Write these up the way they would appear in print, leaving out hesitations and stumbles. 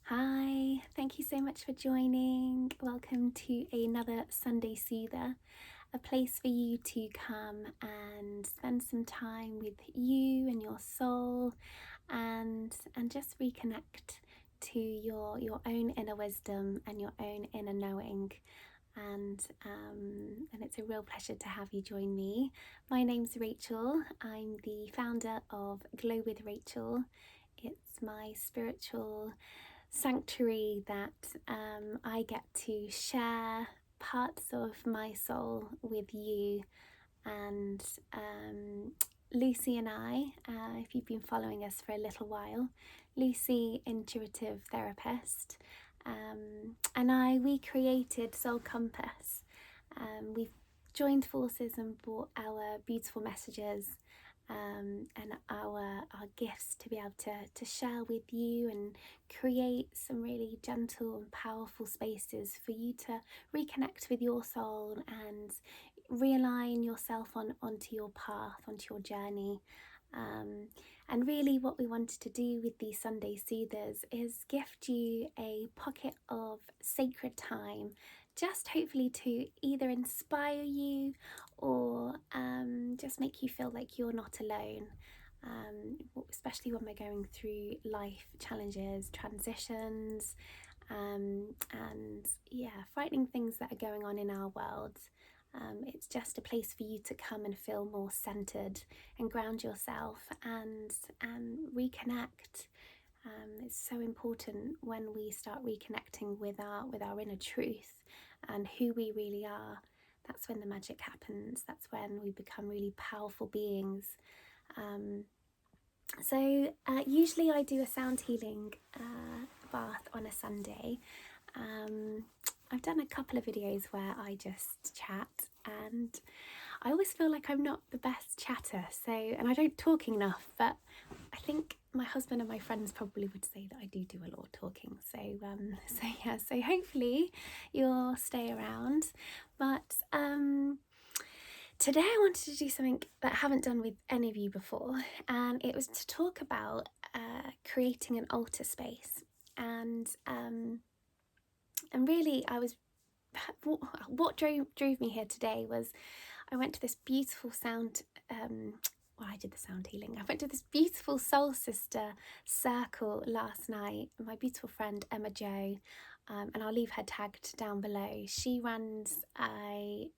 Hi, thank you so much for joining. Welcome to another Sunday Soother, a place for you to come and spend some time with you and your soul and just reconnect to your own inner wisdom and your own inner knowing. And it's a real pleasure to have you join me. My name's Rachel. I'm the founder of Glow with Rachel. It's my spiritual sanctuary that I get to share parts of my soul with you. And Lucy and I, if you've been following us for a little while, Lucy, intuitive therapist, and we created Soul Compass. We've joined forces and brought our beautiful messages and our gifts to be able to share with you and create some really gentle and powerful spaces for you to reconnect with your soul and realign yourself onto your path, onto your journey. And really what we wanted to do with these Sunday Soothers is gift you a pocket of sacred time, just hopefully to either inspire you or just make you feel like you're not alone, especially when we're going through life challenges, transitions, and frightening things that are going on in our world. It's just a place for you to come and feel more centered and ground yourself and reconnect. It's so important when we start reconnecting with our inner truth and who we really are. That's when the magic happens. That's when we become really powerful beings. Usually I do a sound healing bath on a Sunday. I've done a couple of videos where I just chat, and I always feel like I'm not the best chatter, and I don't talk enough, but I think my husband and my friends probably would say that I do a lot of talking. So hopefully you'll stay around. But today I wanted to do something that I haven't done with any of you before, and it was to talk about creating an altar space. And really what drove me here today was I went to this beautiful I did the sound healing. I went to this beautiful Soul Sister circle last night. My beautiful friend Emma Jo, and I'll leave her tagged down below. She runs a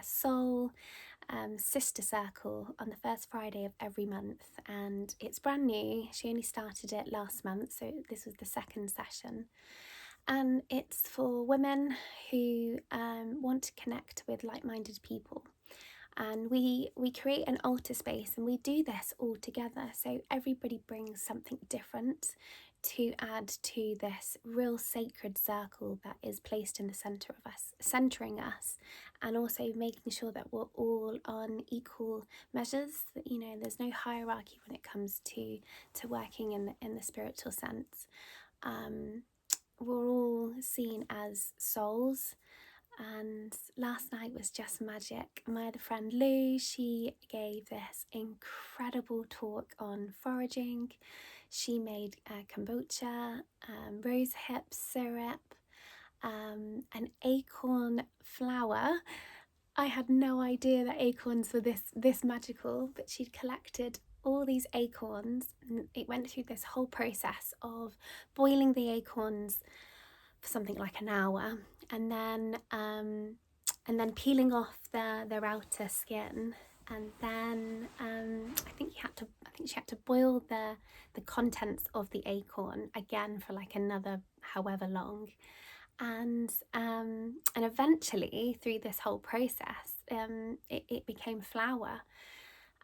soul sister circle on the first Friday of every month, and it's brand new. She only started it last month, so this was the second session. And it's for women who want to connect with like-minded people. And we create an altar space, and we do this all together. So everybody brings something different to add to this real sacred circle that is placed in the center of us, centering us, and also making sure that we're all on equal measures. That, there's no hierarchy when it comes to working in the spiritual sense. We're all seen as souls, and last night was just magic. My other friend Lou, she gave this incredible talk on foraging. She made kombucha, rose hip syrup, an acorn flour. I had no idea that acorns were this magical, but she'd collected all these acorns, and it went through this whole process of boiling the acorns for something like an hour, and then peeling off their outer skin, and then I think she had to boil the contents of the acorn again for like another however long. And eventually through this whole process, it became flour.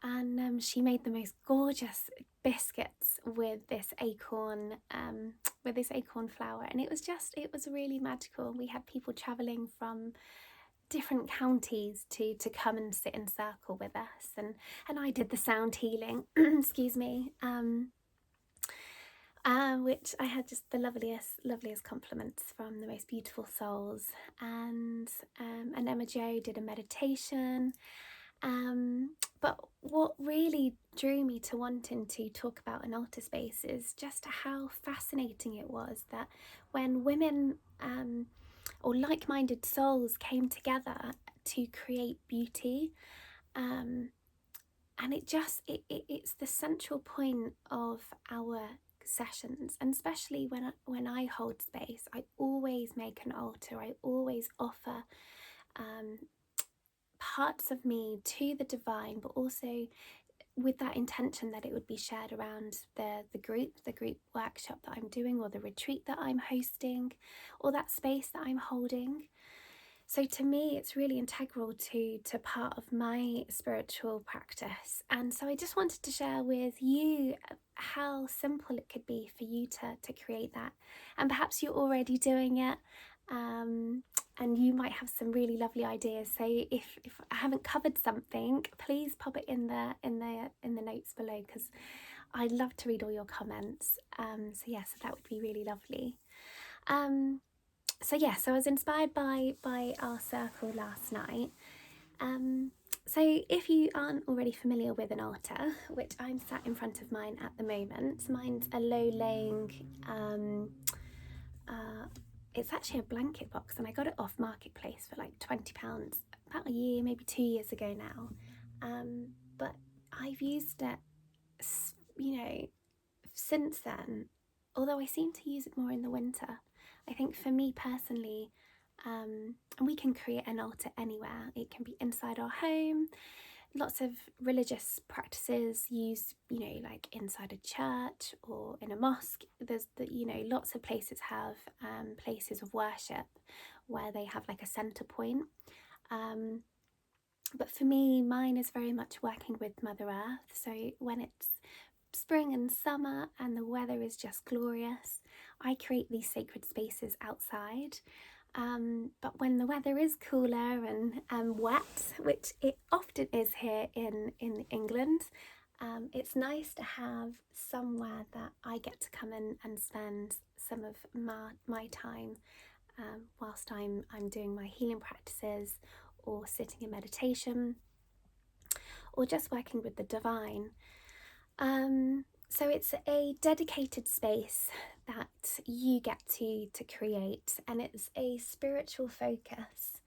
And she made the most gorgeous biscuits with this acorn flour, and it was really magical. We had people traveling from different counties to come and sit in circle with us, and I did the sound healing excuse me, which I had just the loveliest compliments from the most beautiful souls. And Emma Jo did a meditation, But what really drew me to wanting to talk about an altar space is just how fascinating it was that when women or like-minded souls came together to create beauty, um, and it's the central point of our sessions, and especially when I hold space, I always make an altar. I always offer um, parts of me to the divine, but also with that intention that it would be shared around the group workshop that I'm doing, or the retreat that I'm hosting, or that space that I'm holding. So to me, it's really integral to part of my spiritual practice. And so I just wanted to share with you how simple it could be for you to create that. And perhaps you're already doing it, and you might have some really lovely ideas. So if I haven't covered something, please pop it in the notes below, because I'd love to read all your comments. So yes, that would be really lovely. So I was inspired by our circle last night. So if you aren't already familiar with an altar, which I'm sat in front of mine at the moment, mine's a low-laying, it's actually a blanket box, and I got it off Marketplace for like £20 about a year, maybe 2 years ago now. But I've used it, since then, although I seem to use it more in the winter. I think for me personally, and we can create an altar anywhere. It can be inside our home. Lots of religious practices use, like inside a church or in a mosque. Lots of places have places of worship where they have like a center point. But for me, mine is very much working with Mother Earth. So when it's spring and summer and the weather is just glorious, I create these sacred spaces outside. But when the weather is cooler and wet, which it often is here in England, it's nice to have somewhere that I get to come in and spend some of my time whilst I'm doing my healing practices, or sitting in meditation, or just working with the divine. So it's a dedicated space that you get to create, and it's a spiritual focus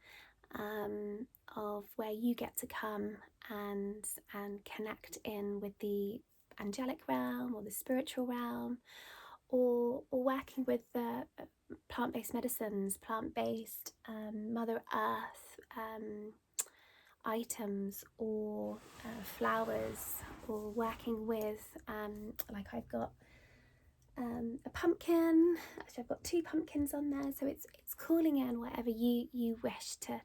of where you get to come and connect in with the angelic realm or the spiritual realm, or working with the plant-based medicines, plant-based Mother Earth items, or flowers, or working with like I've got a pumpkin. Actually, I've got 2 pumpkins on there, so it's calling in whatever you wish to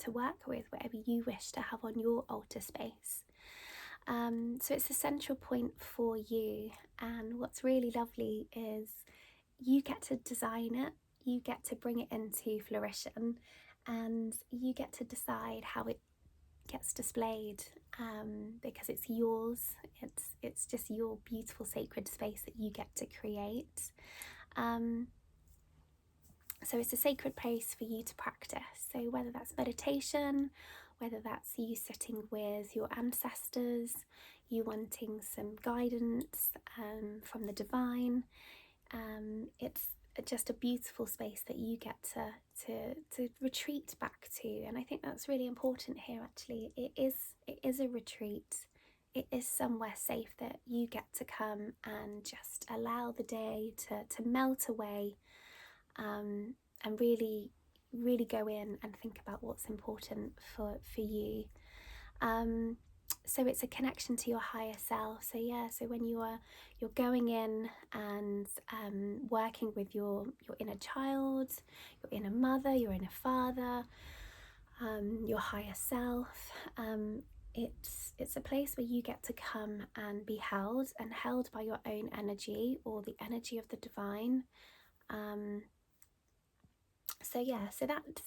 work with, whatever you wish to have on your altar space. So it's a central point for you, and what's really lovely is you get to design it, you get to bring it into fruition, and you get to decide how it gets displayed, because it's yours. It's just your beautiful sacred space that you get to create. So it's a sacred place for you to practice. So whether that's meditation, whether that's you sitting with your ancestors, you wanting some guidance from the divine, it's just a beautiful space that you get to retreat back to. And I think that's really important here. Actually, it is a retreat. It is somewhere safe that you get to come and just allow the day to melt away, and really go in and think about what's important for you. So it's a connection to your higher self. So when you're going in and working with your inner child, your inner mother, your inner father, your higher self, it's a place where you get to come and be held by your own energy, or the energy of the divine. So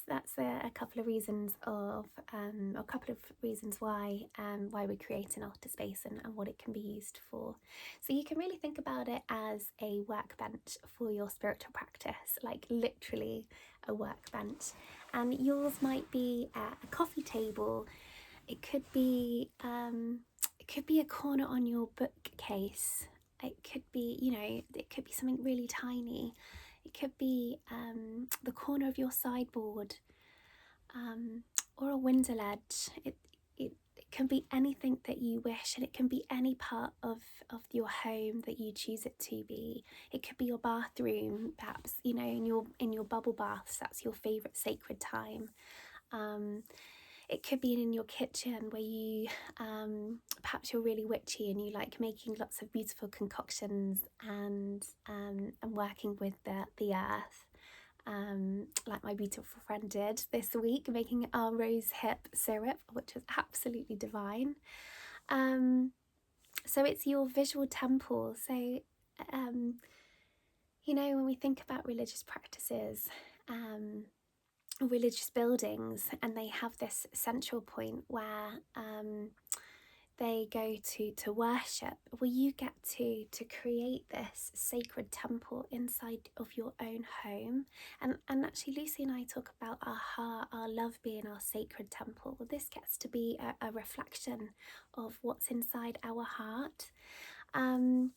that's a couple of reasons why we create an altar space, and what it can be used for. So you can really think about it as a workbench for your spiritual practice, like literally a workbench. And yours might be a coffee table, It could be a corner on your bookcase. It could be, it could be something really tiny. It could be the corner of your sideboard, or a window ledge. It can be anything that you wish, and it can be any part of your home that you choose it to be. It could be your bathroom, perhaps, in your bubble baths. That's your favorite sacred time. It could be in your kitchen where you, perhaps you're really witchy and you like making lots of beautiful concoctions and working with the earth. Like my beautiful friend did this week, making our rose hip syrup, which was absolutely divine. So it's your visual temple. So, when we think about religious practices, religious buildings, and they have this central point where they go to worship, well, you get to create this sacred temple inside of your own home. And actually, Lucy and I talk about our heart, our love being our sacred temple. Well, this gets to be a reflection of what's inside our heart. And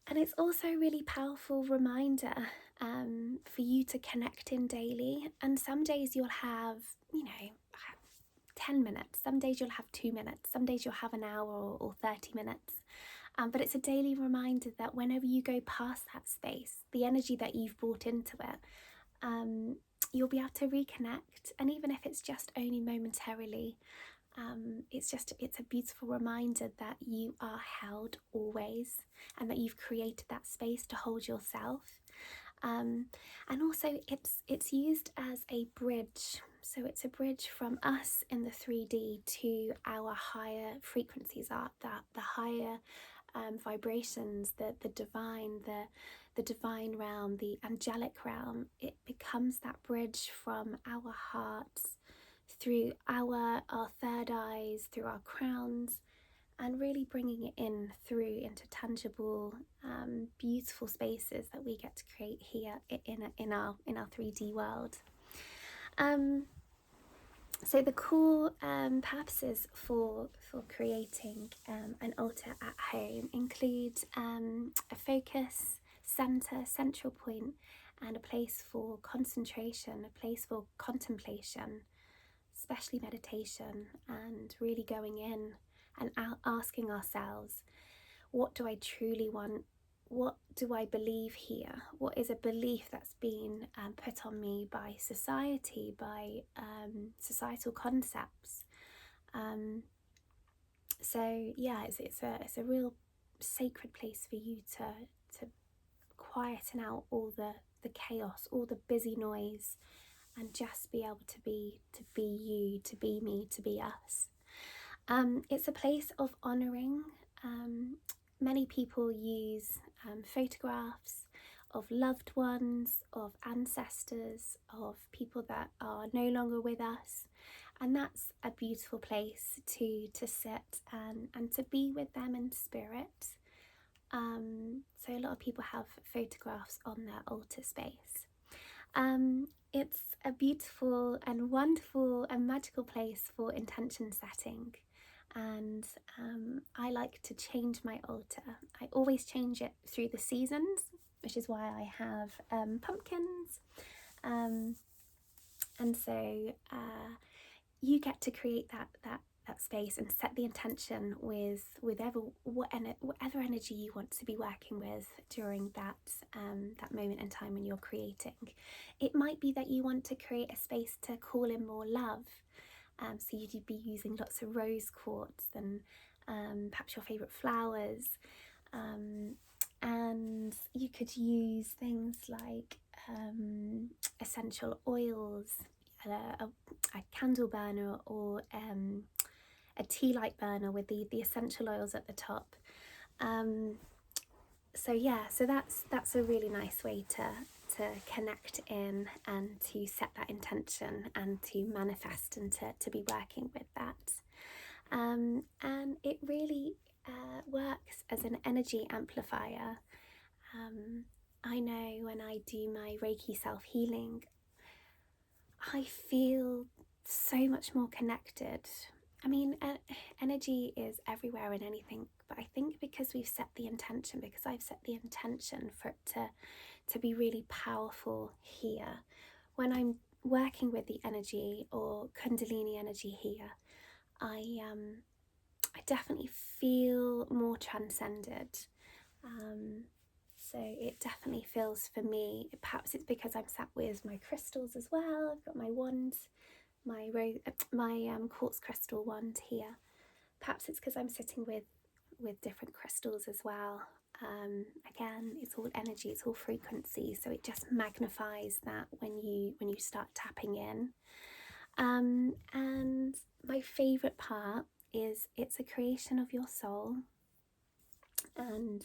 it's also a really powerful reminder for you to connect in daily. And some days you'll have, 10 minutes. Some days you'll have 2 minutes. Some days you'll have an hour or 30 minutes. But it's a daily reminder that whenever you go past that space, the energy that you've brought into it, you'll be able to reconnect. And even if it's just only momentarily, it's a beautiful reminder that you are held always, and that you've created that space to hold yourself. And also it's used as a bridge. So it's a bridge from us in the 3D to our higher frequencies, the higher vibrations, the divine, the divine realm, the angelic realm. It becomes that bridge from our hearts through our third eyes, through our crowns, and really bringing it into tangible, beautiful spaces that we get to create here in our 3D world. So the core purposes for creating an altar at home include a focus central point, and a place for concentration, a place for contemplation, especially meditation, and really going in and asking ourselves, what do I truly want? What do I believe here? What is a belief that's been put on me by society, by societal concepts? So yeah, it's a real sacred place for you to quieten out all the chaos, all the busy noise, and just be able to be you, to be me, to be us. It's a place of honouring. Many people use photographs of loved ones, of ancestors, of people that are no longer with us, and that's a beautiful place to sit and to be with them in spirit. So a lot of people have photographs on their altar space. It's a beautiful and wonderful and magical place for intention setting. And I like to change my altar. I always change it through the seasons, which is why I have pumpkins. And so you get to create that space and set the intention with whatever energy you want to be working with during that moment in time when you're creating. It might be that you want to create a space to call in more love. So you'd be using lots of rose quartz and perhaps your favourite flowers. And you could use things like essential oils, a candle burner, or a tea light burner with the essential oils at the top. So that's a really nice way to connect in and to set that intention and to manifest and to be working with that. And it really works as an energy amplifier. I know when I do my Reiki self-healing, I feel so much more connected, I mean, energy is everywhere in anything, but I think because we've set the intention, because I've set the intention for it to be really powerful here, when I'm working with the energy or Kundalini energy here, I definitely feel more transcended. So it definitely feels for me, perhaps it's because I'm sat with my crystals as well. I've got my wand, my quartz crystal wand here. Perhaps it's because I'm sitting with different crystals as well. Again, it's all energy, it's all frequency, so it just magnifies that when you start tapping in. And my favorite part is it's a creation of your soul, and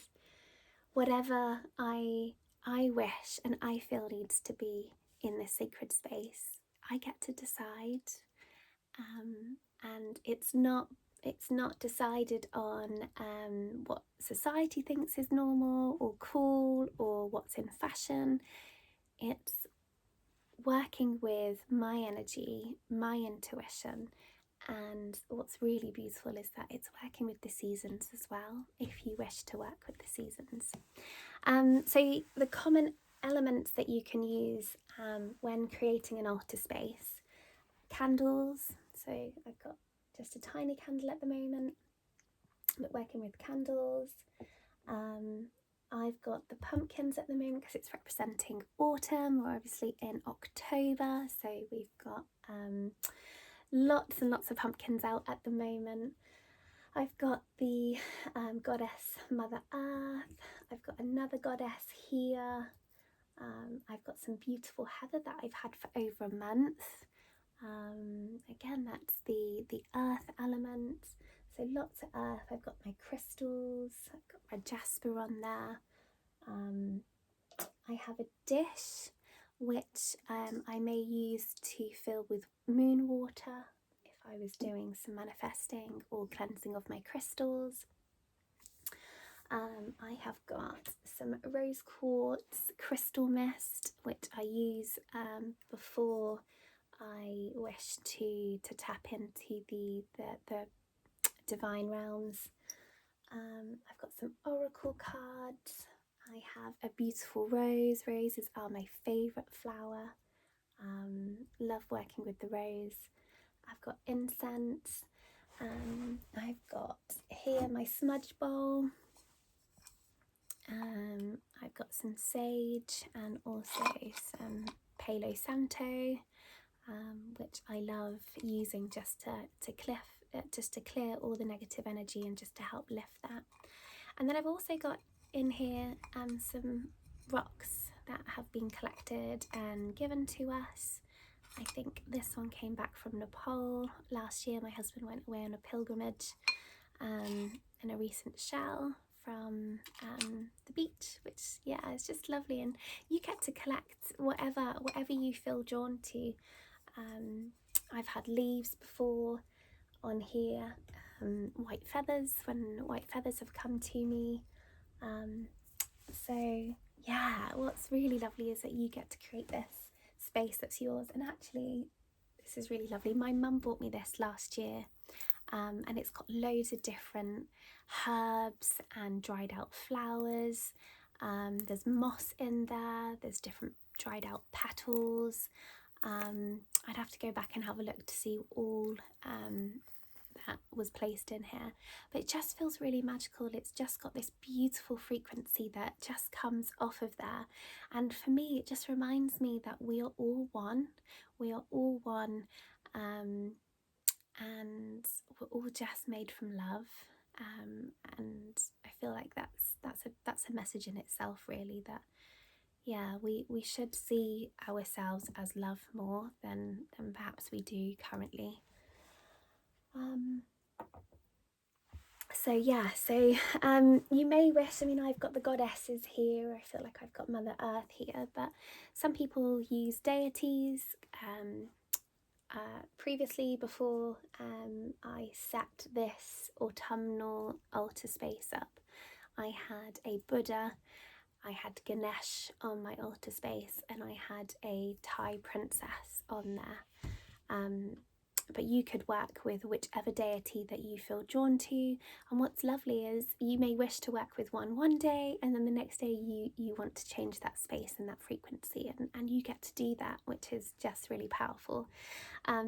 whatever I wish and I feel needs to be in this sacred space, I get to decide. And it's not decided on what society thinks is normal or cool or what's in fashion. It's working with my energy, my intuition, and what's really beautiful is that it's working with the seasons as well, if you wish to work with the seasons. So the common elements that you can use when creating an altar space: candles. So I've got just a tiny candle at the moment, but working with candles. I've got the pumpkins at the moment because it's representing autumn. We're obviously in October, so we've got lots and lots of pumpkins out at the moment. I've got the goddess Mother Earth. I've got another goddess here. I've got some beautiful heather that I've had for over a month. Again, that's the earth element. So lots of earth. I've got my crystals. I've got my jasper on there. I have a dish which I may use to fill with moon water if I was doing some manifesting or cleansing of my crystals. I have got some rose quartz crystal mist, which I use before I wish to tap into the divine realms. I've got some oracle cards. I have a beautiful rose. Roses are my favourite flower. Love working with the rose. I've got incense. I've got here my smudge bowl. I've got some sage and also some Palo Santo, which I love using just to clear all the negative energy and just to help lift that. And then I've also got in here some rocks that have been collected and given to us. I think this one came back from Nepal last year. My husband went away on a pilgrimage, and a recent shell from the beach, which is just lovely. And you get to collect whatever you feel drawn to. I've had leaves before on here, white feathers when white feathers have come to me. So what's really lovely is that you get to create this space that's yours. And actually, this is really lovely. My mum bought me this last year, and it's got loads of different herbs and dried out flowers. There's moss in there, there's different dried out petals. I'd have to go back and have a look to see all that was placed in here, but it just feels really magical. It's just got this beautiful frequency that just comes off of there, and for me it just reminds me that we are all one. We are all one, and we're all just made from love. And I feel like that's a message in itself, really, that we should see ourselves as love more than perhaps we do currently. So you may wish, I've got the goddesses here, I feel like I've got Mother Earth here, but some people use deities. Previously, before I set this autumnal altar space up, I had a Buddha, I had Ganesh on my altar space, and I had a Thai princess on there. but you could work with whichever deity that you feel drawn to. And what's lovely is you may wish to work with one day, and then the next day you want to change that space and that frequency, and you get to do that, which is just really powerful.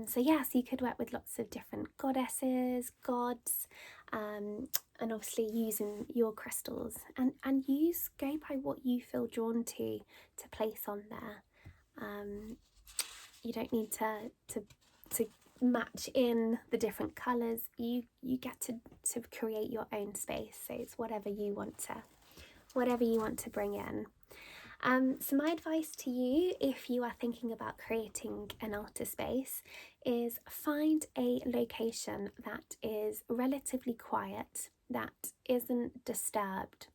So yes, you could work with lots of different goddesses, gods, and obviously using your crystals, and go by what you feel drawn to place on there. You don't need to match in the different colours. You get to create your own space. So it's whatever you want to bring in. So my advice to you, if you are thinking about creating an altar space, is find a location that is relatively quiet, that isn't disturbed.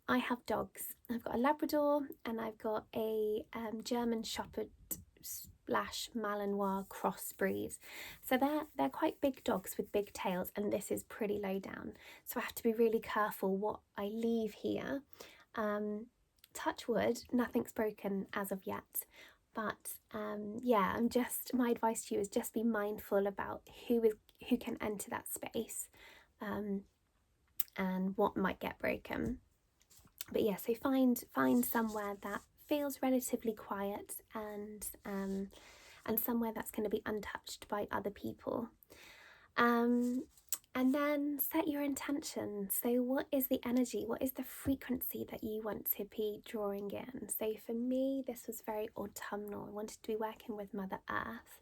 I have dogs. I've got a Labrador and I've got a German Shepherd / Malinois cross breed. So they're quite big dogs with big tails, and this is pretty low down. So I have to be really careful what I leave here. Touch wood, nothing's broken as of yet. But yeah, my advice to you is just be mindful about who can enter that space, and what might get broken. But yeah, so find somewhere that feels relatively quiet, and somewhere that's going to be untouched by other people. And then set your intention. So what is the energy? What is the frequency that you want to be drawing in? So for me, this was very autumnal. I wanted to be working with Mother Earth.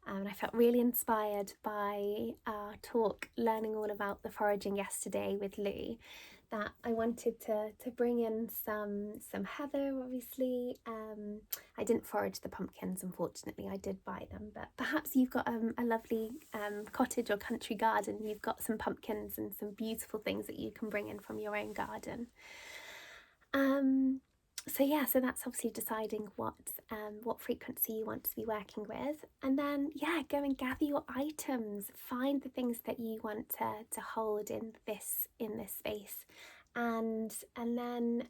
And I felt really inspired by our talk, learning all about the foraging yesterday with Lou, that I wanted to bring in some heather, obviously. I didn't forage the pumpkins, unfortunately. I did buy them, but perhaps you've got a lovely cottage or country garden. You've got some pumpkins and some beautiful things that you can bring in from your own garden. So that's obviously deciding what frequency you want to be working with, and then go and gather your items. Find the things that you want to hold in this space, and then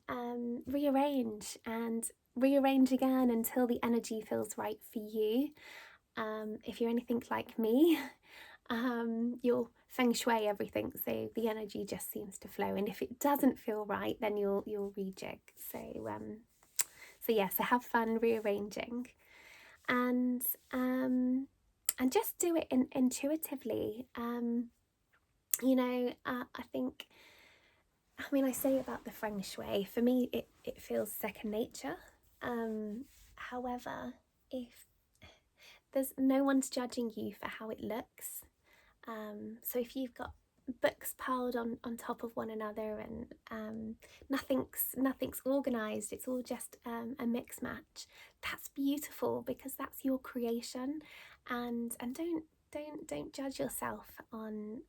rearrange again until the energy feels right for you. If you're anything like me, you'll feng shui everything, so the energy just seems to flow, and if it doesn't feel right, then you'll rejig. So have fun rearranging, and just do it intuitively. I say about the feng shui, for me it feels second nature. However, if there's no one's judging you for how it looks, so if you've got books piled on top of one another, and nothing's organized, it's all just a mix match, that's beautiful, because that's your creation. And don't judge yourself on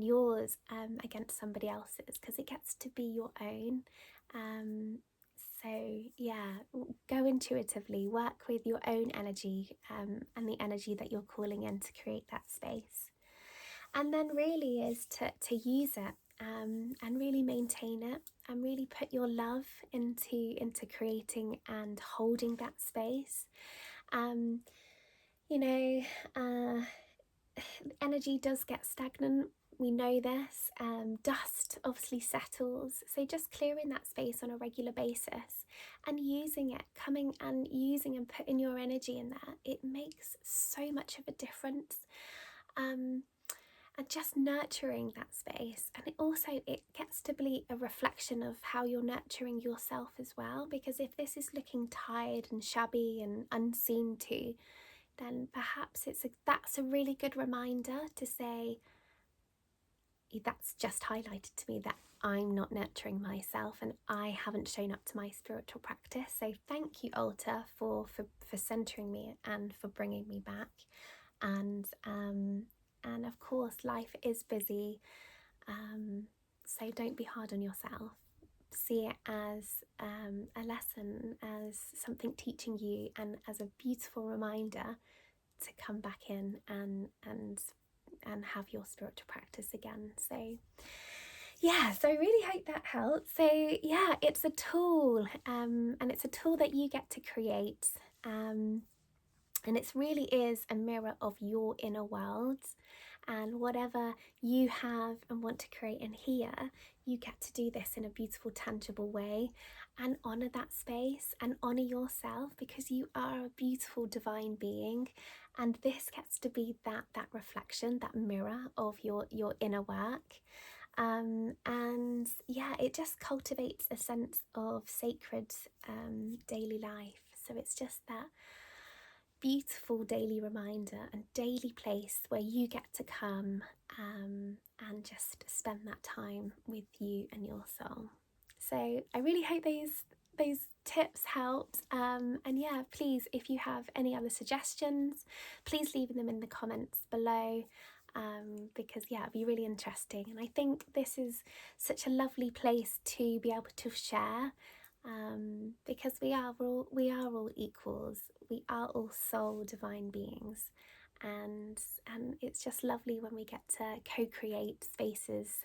yours against somebody else's, because it gets to be your own. Go intuitively, work with your own energy, and the energy that you're calling in to create that space. And then really is to use it, and really maintain it, and really put your love into creating and holding that space. Energy does get stagnant. We know this. Dust obviously settles. So just clearing that space on a regular basis and using it, coming and using and putting your energy in there, it makes so much of a difference. And just nurturing that space, and it gets to be a reflection of how you're nurturing yourself as well, because if this is looking tired and shabby and unseen to, then perhaps that's a really good reminder to say, that's just highlighted to me that I'm not nurturing myself and I haven't shown up to my spiritual practice. So thank you, altar, for centering me and for bringing me back. And of course, life is busy, so don't be hard on yourself. See it as a lesson, as something teaching you, and as a beautiful reminder to come back in and have your spiritual practice again. So I really hope that helps. So it's a tool, and it's a tool that you get to create. And it really is a mirror of your inner world. And whatever you have and want to create in here, you get to do this in a beautiful, tangible way and honor that space and honor yourself, because you are a beautiful divine being. And this gets to be that reflection, that mirror of your inner work. And yeah, it just cultivates a sense of sacred daily life. So it's just that beautiful daily reminder and daily place where you get to come and just spend that time with you and your soul. So I really hope those tips helped, and yeah, please, if you have any other suggestions, please leave them in the comments below, because yeah, it'd be really interesting. And I think this is such a lovely place to be able to share, because we are all equals. We are all soul divine beings, and it's just lovely when we get to co-create spaces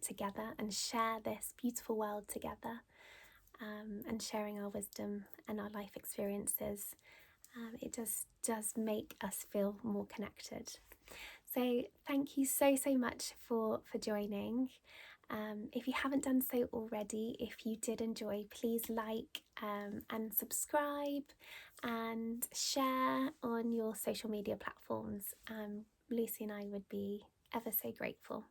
together and share this beautiful world together, and sharing our wisdom and our life experiences. It just does make us feel more connected. So thank you so much for joining. If you haven't done so already, if you did enjoy, please like and subscribe and share on your social media platforms. Lucy and I would be ever so grateful.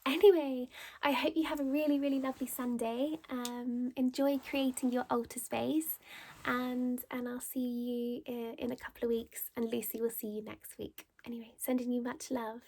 Anyway, I hope you have a really, really lovely Sunday. Enjoy creating your altar space, and I'll see you in a couple of weeks, and Lucy will see you next week. Anyway, sending you much love.